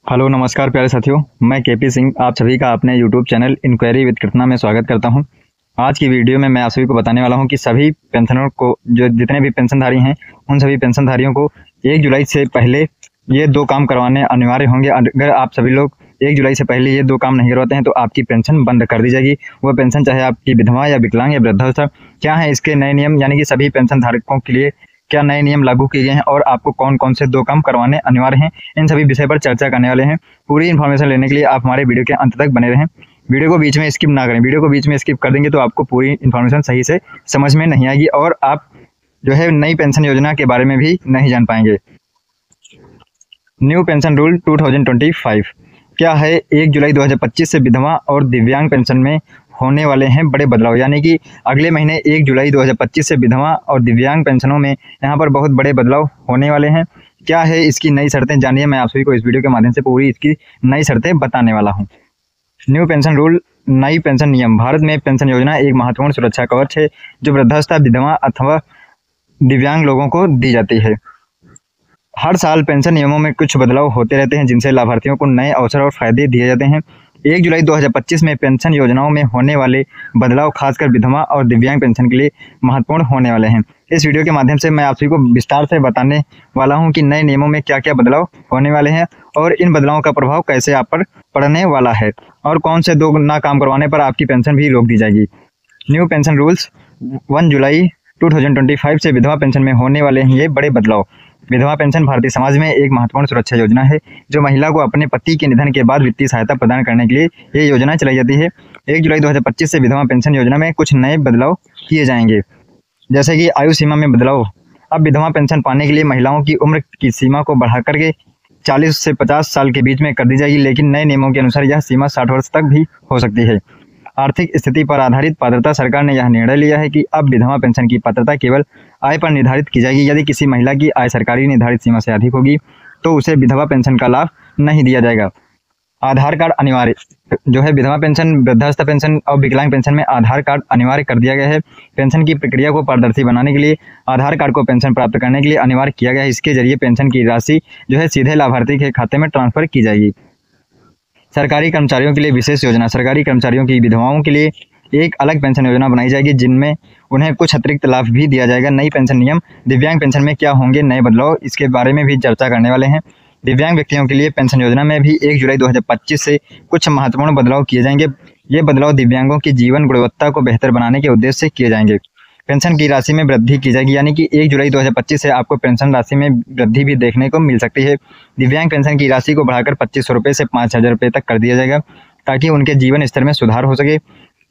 Hello नमस्कार प्यारे साथियों, मैं केपी सिंह आप सभी का अपने YouTube channel inquiry with Krishna में स्वागत करता हूं। आज की वीडियो में मैं आप सभी को बताने वाला हूं कि सभी पेंशनरों को जो जितने भी पेंशनधारी हैं उन सभी पेंशनधारियों को 1 जुलाई से पहले ये 2 काम करवाने अनिवार्य होंगे। अगर आप सभी लोग 1 जुलाई से पहले ये 2 काम नहीं करवाते हैं तो आपकी पेंशन बंद कर दी जाएगी। वह पेंशन चाहे आपकी विधवा या विकलांग या वृद्धावस्था। क्या है इसके नए नियम, यानी कि सभी पेंशन धारकों के लिए क्या नए नियम लागू किए गए हैं और आपको कौन कौन से 2 काम करवाने अनिवार्य हैं, इन सभी विषय पर चर्चा करने वाले हैं। पूरी इन्फॉर्मेशन लेने के लिए आप हमारे वीडियो के अंत तक बने रहें। वीडियो को बीच में स्किप ना करें। वीडियो को बीच में स्किप कर देंगे तो आपको पूरी इन्फॉर्मेशन सही से समझ में नहीं आएगी और आप जो है नई पेंशन योजना के बारे में भी नहीं जान पाएंगे। न्यू पेंशन रूल 2025 क्या है? 1 जुलाई 2025 से विधवा और दिव्यांग पेंशन में होने वाले हैं बड़े बदलाव, यानी कि अगले महीने 1 जुलाई 2025 से विधवा और दिव्यांग पेंशनों में यहाँ पर बहुत बड़े बदलाव होने वाले हैं। क्या है इसकी नई शर्तें, जानिए। मैं आप सभी को इस वीडियो के माध्यम से पूरी इसकी नई शर्तें बताने वाला हूँ। न्यू पेंशन रूल, नई पेंशन नियम। भारत में पेंशन योजना एक महत्वपूर्ण सुरक्षा कवच है जो वृद्धावस्था, विधवा अथवा दिव्यांग लोगों को दी जाती है। हर साल पेंशन नियमों में कुछ बदलाव होते रहते हैं जिनसे लाभार्थियों को नए अवसर और फायदे दिए जाते हैं। 1 जुलाई 2025 में पेंशन योजनाओं में होने वाले बदलाव खासकर विधवा और दिव्यांग पेंशन के लिए महत्वपूर्ण होने वाले हैं। इस वीडियो के माध्यम से मैं आप सभी को विस्तार से बताने वाला हूं कि नए नियमों में क्या क्या बदलाव होने वाले हैं और इन बदलावों का प्रभाव कैसे आप पर पड़ने वाला है और कौन से 2 ना काम करवाने पर आपकी पेंशन भी रोक दी जाएगी। न्यू पेंशन रूल्स 1 जुलाई 2025 से विधवा पेंशन में होने वाले हैं ये बड़े बदलाव। विधवा पेंशन भारतीय समाज में एक महत्वपूर्ण सुरक्षा योजना है जो महिला को अपने पति के निधन के बाद वित्तीय सहायता प्रदान करने के लिए ये योजना चलाई जाती है। 1 जुलाई 2025 से विधवा पेंशन योजना में कुछ नए बदलाव किए जाएंगे, जैसे कि आयु सीमा में बदलाव। अब विधवा पेंशन पाने के लिए महिलाओं की उम्र की सीमा को बढ़ाकर के 40 से 50 साल के बीच में कर दी जाएगी, लेकिन नए नियमों के अनुसार यह सीमा 60 वर्ष तक भी हो सकती है। आर्थिक स्थिति पर आधारित पात्रता। सरकार ने यह निर्णय लिया है कि अब विधवा पेंशन की पात्रता केवल आय पर निर्धारित की जाएगी। यदि किसी महिला की आय सरकारी निर्धारित सीमा से अधिक होगी तो उसे विधवा पेंशन का लाभ नहीं दिया जाएगा। आधार कार्ड अनिवार्य जो है, विधवा पेंशन, वृद्धावस्था पेंशन और विकलांग पेंशन में आधार कार्ड अनिवार्य कर दिया गया है। पेंशन की प्रक्रिया को पारदर्शी बनाने के लिए आधार कार्ड को पेंशन प्राप्त करने के लिए अनिवार्य किया गया है। इसके जरिए पेंशन की राशि जो है सीधे लाभार्थी के खाते में ट्रांसफर की जाएगी। सरकारी कर्मचारियों के लिए विशेष योजना। सरकारी कर्मचारियों की विधवाओं के लिए एक अलग पेंशन योजना बनाई जाएगी जिनमें उन्हें कुछ अतिरिक्त लाभ भी दिया जाएगा। नई पेंशन नियम। दिव्यांग पेंशन में क्या होंगे नए बदलाव, इसके बारे में भी चर्चा करने वाले हैं। दिव्यांग व्यक्तियों के लिए पेंशन योजना में भी 1 जुलाई 2025 से कुछ महत्वपूर्ण बदलाव किए जाएंगे। ये बदलाव दिव्यांगों की जीवन गुणवत्ता को बेहतर बनाने के उद्देश्य से किए जाएंगे। पेंशन की राशि में वृद्धि की जाएगी, यानी कि 1 जुलाई 2025 से आपको पेंशन राशि में वृद्धि भी देखने को मिल सकती है। दिव्यांग पेंशन की राशि को बढ़ाकर 2500 रुपये से 5000 रुपये तक कर दिया जाएगा ताकि उनके जीवन स्तर में सुधार हो सके।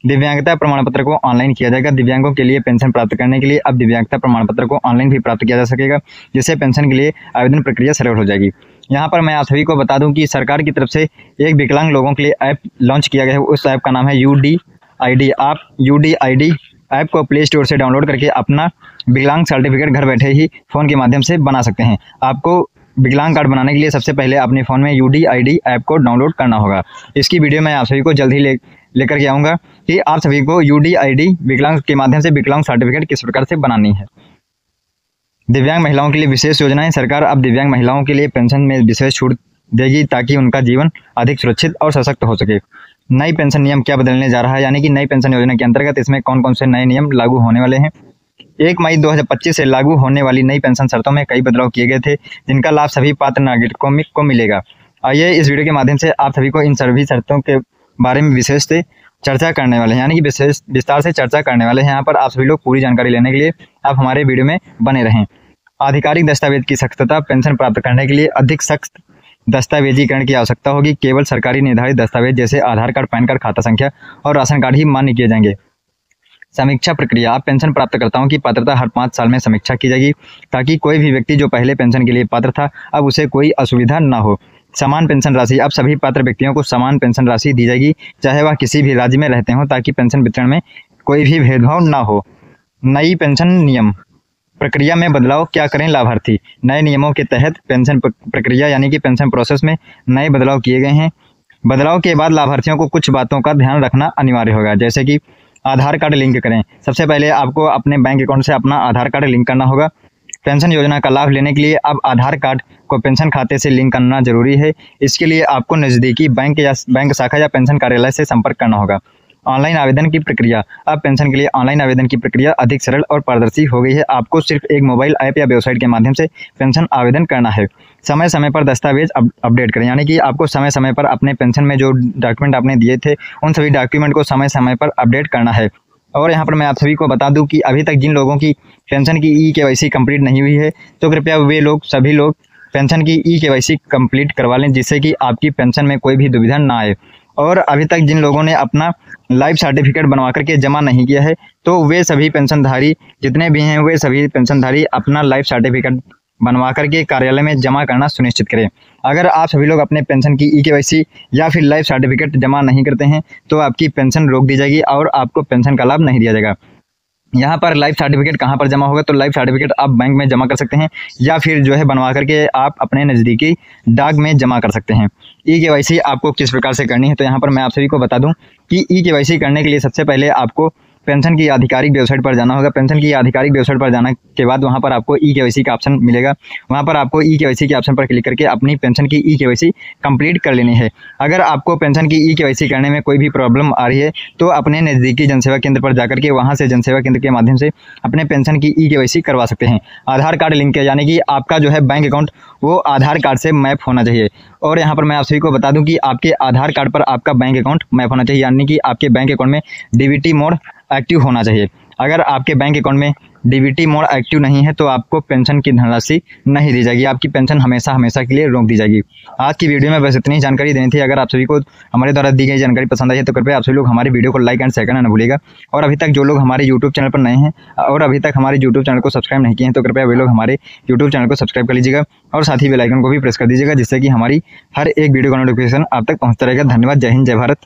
दिव्यांगता प्रमाण पत्र को ऑनलाइन किया जाएगा। दिव्यांगों के लिए पेंशन प्राप्त करने के लिए अब दिव्यांगता प्रमाण पत्र को ऑनलाइन भी प्राप्त किया जा सकेगा, जिससे पेंशन के लिए आवेदन प्रक्रिया सरल हो जाएगी। यहाँ पर मैं आप सभी को बता दूं कि सरकार की तरफ से एक विकलांग लोगों के लिए ऐप लॉन्च किया गया है। उस ऐप का नाम है UDID। आप UDID ऐप को प्ले स्टोर से डाउनलोड करके अपना विकलांग सर्टिफिकेट घर बैठे ही फ़ोन के माध्यम से बना सकते हैं। आपको विकलांग कार्ड बनाने के लिए सबसे पहले अपने फ़ोन में UDID ऐप को डाउनलोड करना होगा। इसकी वीडियो मैं आप सभी को जल्द ही लेकर के आऊँगा कि आप सभी को UDID विकलांग के माध्यम से विकलांग सर्टिफिकेट किस प्रकार से बनानी है। दिव्यांग महिलाओं के लिए विशेष योजनाएं। सरकार अब दिव्यांग महिलाओं के लिए पेंशन में विशेष छूट देगी ताकि उनका जीवन अधिक सुरक्षित और सशक्त हो सके। नई पेंशन नियम क्या बदलने जा रहा है, यानी कि नई पेंशन योजना के अंतर्गत इसमें कौन कौन से नए नियम लागू होने वाले हैं। 1 मई 2025 से लागू होने वाली नई पेंशन शर्तों में कई बदलाव किए गए थे जिनका लाभ सभी पात्र नागरिकों को मिलेगा। आइए इस वीडियो के माध्यम से आप सभी को इन सभी शर्तों के बारे में विशेष से चर्चा करने वाले हैं, यानी कि विशेष विस्तार से चर्चा करने वाले हैं। यहाँ पर आप सभी लोग पूरी जानकारी लेने के लिए आप हमारे वीडियो में बने रहें। आधिकारिक दस्तावेज की सख्तता। पेंशन प्राप्त करने के लिए अधिक सख्त दस्तावेजीकरण की आवश्यकता होगी। केवल सरकारी निर्धारित दस्तावेज जैसे आधार कार्ड, पैन कार्ड, खाता संख्या और राशन कार्ड ही मान्य किए जाएंगे। समीक्षा प्रक्रिया। अब पेंशन प्राप्तकर्ताओं की पात्रता हर 5 साल में समीक्षा की जाएगी ताकि कोई भी व्यक्ति जो पहले पेंशन के लिए पात्र था अब उसे कोई असुविधा न हो। समान पेंशन राशि। अब सभी पात्र व्यक्तियों को समान पेंशन राशि दी जाएगी चाहे वह किसी भी राज्य में रहते हों ताकि पेंशन वितरण में कोई भी भेदभाव न हो। नई पेंशन नियम प्रक्रिया में बदलाव। क्या करें लाभार्थी। नए नियमों के तहत पेंशन प्रक्रिया यानी कि पेंशन प्रोसेस में नए बदलाव किए गए हैं। बदलाव के बाद लाभार्थियों को कुछ बातों का ध्यान रखना अनिवार्य होगा, जैसे कि आधार कार्ड लिंक करें। सबसे पहले आपको अपने बैंक अकाउंट से अपना आधार कार्ड लिंक करना होगा। पेंशन योजना का लाभ लेने के लिए अब आधार कार्ड आपको पेंशन खाते से लिंक करना जरूरी है। इसके लिए आपको नज़दीकी बैंक शाखा या पेंशन कार्यालय से संपर्क करना होगा। ऑनलाइन आवेदन की प्रक्रिया। अब पेंशन के लिए ऑनलाइन आवेदन की प्रक्रिया अधिक सरल और पारदर्शी हो गई है। आपको सिर्फ एक मोबाइल ऐप या वेबसाइट के माध्यम से पेंशन आवेदन करना है। समय समय पर दस्तावेज अपडेट करें, यानी कि आपको समय समय पर अपने पेंशन में जो डॉक्यूमेंट आपने दिए थे उन सभी डॉक्यूमेंट को समय समय पर अपडेट करना है। और यहाँ पर मैं आप सभी को बता दूं कि अभी तक जिन लोगों की पेंशन की ई-केवाईसी कंप्लीट नहीं हुई है तो कृपया वे लोग सभी लोग पेंशन की ई-केवाईसी कंप्लीट करवा लें, जिससे कि आपकी पेंशन में कोई भी दुविधा ना आए। और अभी तक जिन लोगों ने अपना लाइफ सर्टिफिकेट बनवा करके जमा नहीं किया है तो वे सभी पेंशनधारी जितने भी हैं वे सभी पेंशनधारी अपना लाइफ सर्टिफिकेट बनवा करके कार्यालय में जमा करना सुनिश्चित करें। अगर आप सभी लोग अपने पेंशन की ई-केवाईसी या फिर लाइफ सर्टिफिकेट जमा नहीं करते हैं तो आपकी पेंशन रोक दी जाएगी और आपको पेंशन का लाभ नहीं दिया जाएगा। यहाँ पर लाइफ सर्टिफिकेट कहाँ पर जमा होगा, तो लाइफ सर्टिफिकेट आप बैंक में जमा कर सकते हैं या फिर जो है बनवा करके आप अपने नज़दीकी डाक में जमा कर सकते हैं। ई-केवाईसी आपको किस प्रकार से करनी है, तो यहाँ पर मैं आप सभी को बता दूं कि ई-केवाईसी करने के लिए सबसे पहले आपको पेंशन की आधिकारिक वेबसाइट पर जाना होगा। पेंशन की आधिकारिक वेबसाइट पर जाने के बाद वहां पर आपको ई-केवाईसी का ऑप्शन मिलेगा। वहां पर आपको ई-केवाईसी के ऑप्शन पर क्लिक करके अपनी पेंशन की ई-केवाईसी कंप्लीट कर लेनी है। अगर आपको पेंशन की ई-केवाईसी करने में कोई भी प्रॉब्लम आ रही है तो अपने नज़दीकी जनसेवा केंद्र पर जाकर के वहां से जनसेवा केंद्र के माध्यम से अपने पेंशन की ई-केवाईसी करवा सकते हैं। आधार कार्ड लिंक है, यानी कि आपका जो है बैंक अकाउंट वो आधार कार्ड से मैप होना चाहिए। और यहाँ पर मैं आप सभी को बता दूं कि आपके आधार कार्ड पर आपका बैंक अकाउंट मैप होना चाहिए, यानी कि आपके बैंक अकाउंट में डीबीटी मोड एक्टिव होना चाहिए। अगर आपके बैंक अकाउंट में डीबीटी मोड एक्टिव नहीं है तो आपको पेंशन की धनराशि नहीं दी जाएगी, आपकी पेंशन हमेशा हमेशा के लिए रोक दी जाएगी। आज की वीडियो में बस इतनी जानकारी देनी थी। अगर आप सभी को हमारे द्वारा दी गई जानकारी पसंद आई है तो कृपया आप सभी लोग हमारे वीडियो को लाइक एंड शेयर करना न भूलिएगा। और अभी तक जो लोग हमारे यूट्यूब चैनल पर नए हैं और अभी तक हमारे यूट्यूब चैनल को सब्सक्राइब नहीं किए हैं तो कृपया वे लोग हमारे यूट्यूब चैनल को सब्सक्राइब कर लीजिएगा और साथ ही बेल आइकन को भी प्रेस कर दीजिएगा, जिससे कि हमारी हर एक वीडियो का नोटिफिकेशन आप तक पहुँचता रहेगा। धन्यवाद। जय हिंद, जय भारत।